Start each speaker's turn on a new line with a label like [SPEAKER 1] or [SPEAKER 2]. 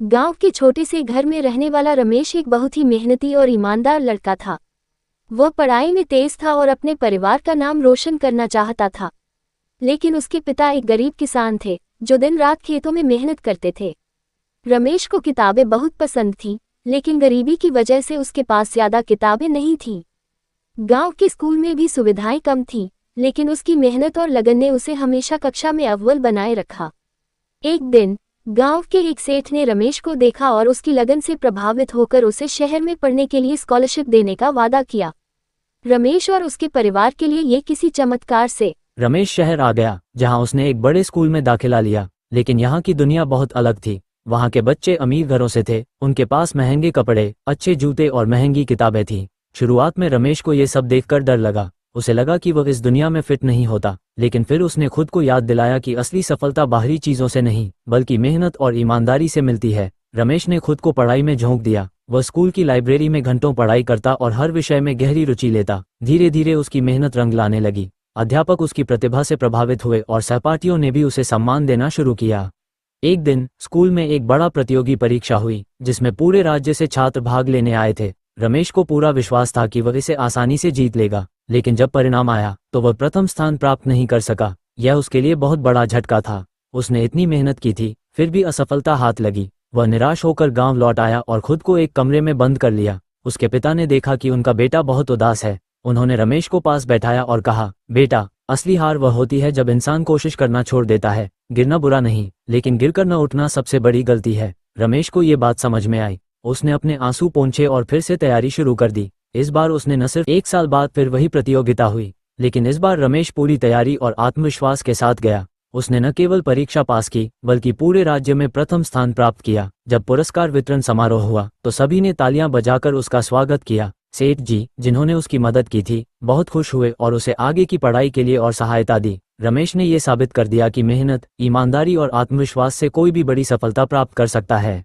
[SPEAKER 1] गांव के छोटे से घर में रहने वाला रमेश एक बहुत ही मेहनती और ईमानदार लड़का था। वह पढ़ाई में तेज था और अपने परिवार का नाम रोशन करना चाहता था। लेकिन उसके पिता एक गरीब किसान थे जो दिन रात खेतों में मेहनत करते थे। रमेश को किताबें बहुत पसंद थीं, लेकिन गरीबी की वजह से उसके पास ज्यादा किताबें नहीं थीं। गांव के स्कूल में भी सुविधाएं कम थीं, लेकिन उसकी मेहनत और लगन ने उसे हमेशा कक्षा में अव्वल बनाए रखा। एक दिन गांव के एक सेठ ने रमेश को देखा और उसकी लगन से प्रभावित होकर उसे शहर में पढ़ने के लिए स्कॉलरशिप देने का वादा किया। रमेश और उसके परिवार के लिए ये किसी चमत्कार से
[SPEAKER 2] रमेश शहर आ गया, जहां उसने एक बड़े स्कूल में दाखिला लिया। लेकिन यहाँ की दुनिया बहुत अलग थी। वहाँ के बच्चे अमीर घरों से थे, उनके पास महंगे कपड़े, अच्छे जूते और महंगी किताबें थीं। शुरुआत में रमेश को ये सब देखकर डर लगा। उसे लगा कि वह इस दुनिया में फिट नहीं होता, लेकिन फिर उसने खुद को याद दिलाया कि असली सफलता बाहरी चीजों से नहीं, बल्कि मेहनत और ईमानदारी से मिलती है। रमेश ने खुद को पढ़ाई में झोंक दिया। वह स्कूल की लाइब्रेरी में घंटों पढ़ाई करता और हर विषय में गहरी रुचि लेता। धीरे धीरे उसकी मेहनत रंग लाने लगी। अध्यापक उसकी प्रतिभा से प्रभावित हुए और सहपाठियों ने भी उसे सम्मान देना शुरू किया। एक दिन स्कूल में एक बड़ा प्रतियोगी परीक्षा हुई, जिसमें पूरे राज्य से छात्र भाग लेने आए थे। रमेश को पूरा विश्वास था कि वह इसे आसानी से जीत लेगा, लेकिन जब परिणाम आया तो वह प्रथम स्थान प्राप्त नहीं कर सका। यह उसके लिए बहुत बड़ा झटका था। उसने इतनी मेहनत की थी, फिर भी असफलता हाथ लगी। वह निराश होकर गांव लौट आया और खुद को एक कमरे में बंद कर लिया। उसके पिता ने देखा कि उनका बेटा बहुत उदास है। उन्होंने रमेश को पास बैठाया और कहा, बेटा, असली हार वह होती है जब इंसान कोशिश करना छोड़ देता है। गिरना बुरा नहीं, लेकिन गिरकर न उठना सबसे बड़ी गलती है। रमेश को ये बात समझ में आई। उसने अपने आंसू पोंछे और फिर से तैयारी शुरू कर दी। इस बार उसने न सिर्फ एक साल बाद फिर वही प्रतियोगिता हुई, लेकिन इस बार रमेश पूरी तैयारी और आत्मविश्वास के साथ गया। उसने न केवल परीक्षा पास की, बल्कि पूरे राज्य में प्रथम स्थान प्राप्त किया। जब पुरस्कार वितरण समारोह हुआ तो सभी ने तालियां बजाकर उसका स्वागत किया। सेठ जी, जिन्होंने उसकी मदद की थी, बहुत खुश हुए और उसे आगे की पढ़ाई के लिए और सहायता दी। रमेश ने यह साबित कर दिया कि मेहनत, ईमानदारी और आत्मविश्वास से कोई भी बड़ी सफलता प्राप्त कर सकता है।